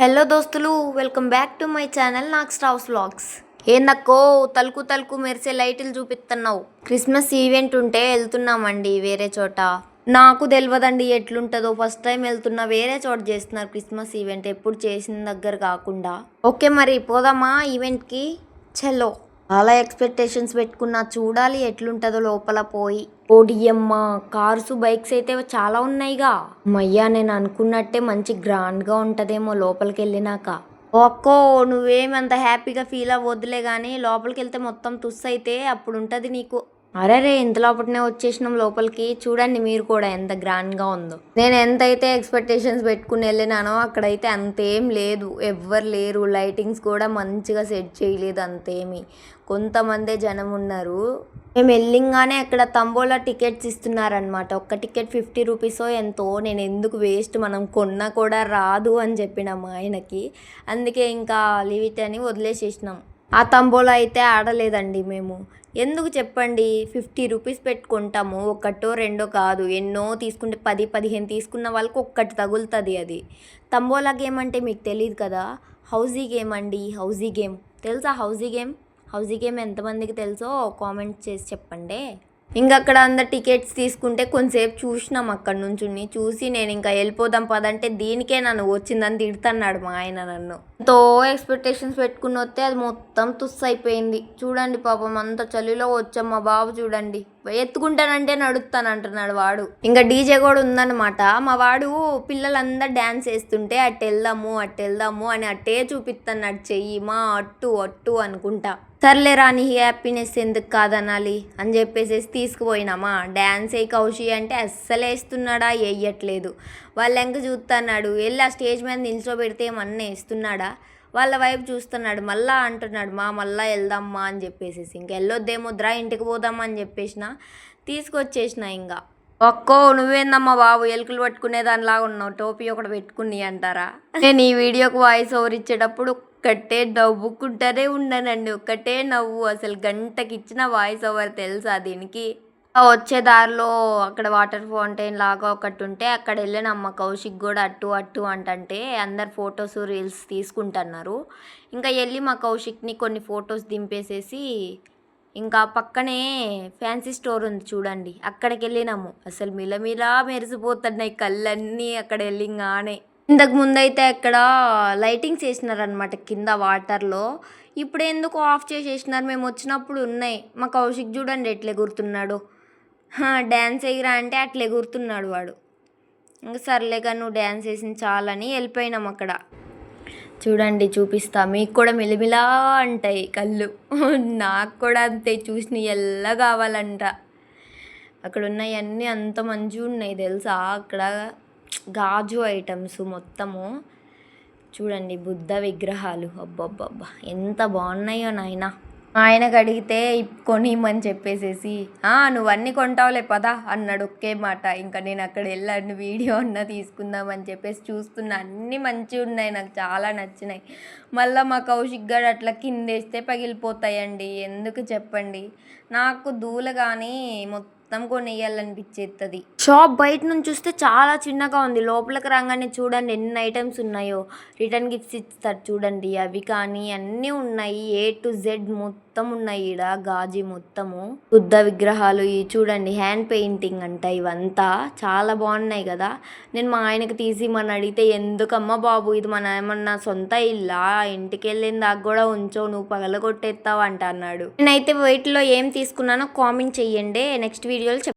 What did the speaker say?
Hello దోస్తులు, welcome back to my channel Knox house vlogs. ఏందక్కో తలుకు తలుకు మెరిసే లైట్లు చూపిస్తున్నావు? క్రిస్మస్ ఈవెంట్ ఉంటే వెళ్తున్నామండి వేరే చోట. నాకు తెలియదండి ఎట్లుంటుందో, ఫస్ట్ టైం వెళ్తున్నా. వేరే చోట చేస్తున్నారు క్రిస్మస్ ఈవెంట్, ఎప్పుడు చేసిన దగ్గర కాకుండా. ఓకే మరి పోదామా ఈవెంట్కి? చలో. చాలా ఎక్స్పెక్టేషన్స్ పెట్టుకున్నా, చూడాలి ఎట్లుంటుందో లోపల పోయి. ఓడియమ్మ, కార్స్ బైక్స్ అయితే చాలా ఉన్నాయిగా. మయ్యా, నేను అనుకున్నట్టే మంచి గ్రాండ్గా ఉంటుందేమో లోపలికి వెళ్ళినాక. ఒక్కో నువ్వేమంత హ్యాపీగా ఫీల్ అవ్వద్దులే కానీ, లోపలికి వెళ్తే మొత్తం తుస్సు అయితే అప్పుడు ఉంటుంది నీకు. అరే రే, ఇంత లోపలనే వచ్చేసినాం లోపలికి. చూడండి మీరు కూడా ఎంత గ్రాండ్గా ఉందో. నేను ఎంతైతే ఎక్స్పెక్టేషన్స్ పెట్టుకుని వెళ్ళినానో అక్కడైతే అంతేం లేదు, ఎవ్వరు లేరు. లైటింగ్స్ కూడా మంచిగా సెట్ చేయలేదు అంతేమి. కొంతమందే జనం ఉన్నారు. మేము వెళ్ళింగానే అక్కడ తంబోలా టికెట్స్ ఇస్తున్నారనమాట. ఒక్క టికెట్ 50 రూపీసో ఎంతో. నేను ఎందుకు వేస్ట్, మనం కొన్నా కూడా రాదు అని చెప్పిన మా ఆయనకి. అందుకే ఇంకా లీవ్ ఇట్ అని వదిలేసేసినాం. ఆ తంబోలా అయితే ఆడలేదండి మేము. ఎందుకు చెప్పండి, 50 రూపీస్ పెట్టుకుంటాము, ఒకటో రెండో కాదు, ఎన్నో తీసుకుంటే 10-15 తీసుకున్న వాళ్ళకి ఒక్కటి తగులుతుంది. అది తంబోలా గేమ్ అంటే మీకు తెలియదు కదా. హౌజీ గేమ్ అండి, హౌజీ గేమ్. తెలుసా హౌజీ గేమ్? హౌజీ గేమ్ ఎంతమందికి తెలుసో కామెంట్ చేసి చెప్పండి. ఇంకా అక్కడ అందరు టికెట్స్ తీసుకుంటే కొంతసేపు చూసినాం. అక్కడ నుంచి చూసి నేను ఇంకా వెళ్ళిపోదాం పదంటే, దీనికే నన్ను వచ్చిందని తిడుతున్నాడు మా ఆయన నన్ను. ఎంతో ఎక్స్పెక్టేషన్స్ పెట్టుకుని వస్తే అది మొత్తం తుస్సు అయిపోయింది. చూడండి పాపం, అంత చలిలో వచ్చాం. మా బాబు చూడండి, ఎత్తుకుంటానంటే నడుస్తాను అంటున్నాడు వాడు. ఇంకా డీజే కూడా ఉందన్నమాట. మా వాడు పిల్లలందరూ డ్యాన్స్ వేస్తుంటే అట్టు వెళ్దాము అని అట్టే చూపిస్తున్నాడు చెయ్యి. మా అట్టు అట్టు అనుకుంటా. సర్లే రాని, హ్యాపీనెస్ ఎందుకు కాదనాలి అని చెప్పేసి తీసుకుపోయినామా. డ్యాన్స్ అయ్యి కౌశి అంటే అస్సలు వేస్తున్నాడా, వేయట్లేదు. వాళ్ళ ఎంక చూస్తున్నాడు. వెళ్ళి ఆ స్టేజ్ మీద నిల్చోబెడితే ఏమన్నా వేస్తున్నాడా? వాళ్ళ వైపు చూస్తున్నాడు. మళ్ళా అంటున్నాడు మళ్ళా వెళ్దామ్మా అని చెప్పేసి. ఇంక వెళ్ళొద్దేమొద్దురా, ఇంటికి పోదామని చెప్పేసిన తీసుకొచ్చేసిన. ఇంకా ఒక్కో నువ్వేందమ్మా బాబు ఎలుకలు పట్టుకునే దానిలాగా ఉన్నావు, టోపీ ఒకటి పెట్టుకుని అంటారా? నేను ఈ వీడియోకి వాయిస్ ఓవర్ ఇచ్చేటప్పుడు ఒక్కటే నవ్వుకుంటానే ఉన్నానండి. ఒక్కటే నవ్వు. అసలు గంటకి ఇచ్చిన వాయిస్ ఓవర్ తెలుసా దీనికి. వచ్చే దారిలో అక్కడ వాటర్ ఫౌంటైన్ లాగా ఒకటి ఉంటే అక్కడ వెళ్ళినమ్మ. కౌశిక్ కూడా అట్టు అట్టు అంటే అందరు ఫొటోస్ రీల్స్ తీసుకుంటున్నారు. ఇంకా వెళ్ళి మా కౌశిక్ని కొన్ని ఫొటోస్ దింపేసేసి ఇంకా పక్కనే ఫ్యాన్సీ స్టోర్ ఉంది చూడండి, అక్కడికి వెళ్ళినాము. అసలు మిలమిలా మెరిసిపోతున్నాయి కళ్ళన్నీ అక్కడ వెళ్ళింగానే. ఇంతకు ముందైతే అక్కడ లైటింగ్స్ వేసినారనమాట కింద వాటర్లో. ఇప్పుడు ఎందుకు ఆఫ్ చేసేసినారు? మేము వచ్చినప్పుడు ఉన్నాయి. మా కౌశిక్ చూడండి ఎట్లా గుర్తున్నాడు. డ్యాన్స్ వేయరా అంటే అట్లే గుర్తున్నాడు వాడు. ఇంకా సర్లేగా నువ్వు డ్యాన్స్ వేసింది చాలని వెళ్ళిపోయినాం. అక్కడ చూడండి, చూపిస్తా మీకు కూడా. మిలిమిలా అంటాయి కళ్ళు. నాకు కూడా అంతే, చూసిన ఎలా కావాలంట. అక్కడ ఉన్నాయన్నీ అంత మంచిగా ఉన్నాయి తెలుసా. అక్కడ గాజు ఐటమ్స్ మొత్తము చూడండి, బుద్ధ విగ్రహాలు. అబ్బబ్బబ్బా ఎంత బాగున్నాయో నాయన. ఆయనకు అడిగితే కొనిమ్మని చెప్పేసేసి, నువ్వు అన్నీ కొంటావులే పదా అన్నాడు ఒకే మాట. ఇంకా నేను అక్కడ వెళ్ళాను, వీడియో అన్న తీసుకుందామని చెప్పేసి చూస్తున్నా. అన్నీ మంచిగా ఉన్నాయి, నాకు చాలా నచ్చినాయి. మళ్ళీ మా కౌశిక్ గారు అట్లా కిందేస్తే పగిలిపోతాయండి. ఎందుకు చెప్పండి, నాకు దూల కానీ మొత్తం కొనియ్యాలనిపించేస్తుంది. షాప్ బయట నుంచి చూస్తే చాలా చిన్నగా ఉంది, లోపలికి రాగానే చూడండి ఎన్ని ఐటమ్స్ ఉన్నాయో. రిటర్న్ గిఫ్ట్స్ ఇస్తారు చూడండి, అవి కానీ అన్నీ ఉన్నాయి. A to Z మొత్తం ఉన్నాయి ఈడ. గాజు మొత్తము బుద్ధ విగ్రహాలు. ఇవి చూడండి, హ్యాండ్ పెయింటింగ్ అంట. ఇవంతా చాలా బాగున్నాయి కదా. నేను మా ఆయనకు తీసి మన అడిగితే, ఎందుకమ్మా బాబు ఇది మన ఏమన్నా సొంత ఇల్లా, ఇంటికి వెళ్ళిన దాకా కూడా ఉంచో, నువ్వు పగలగొట్టేస్తావు అంట అన్నాడు. నేనైతే వీటిలో ఏం తీసుకున్నానో కామెంట్ చెయ్యండి, నెక్స్ట్ వీడియోలో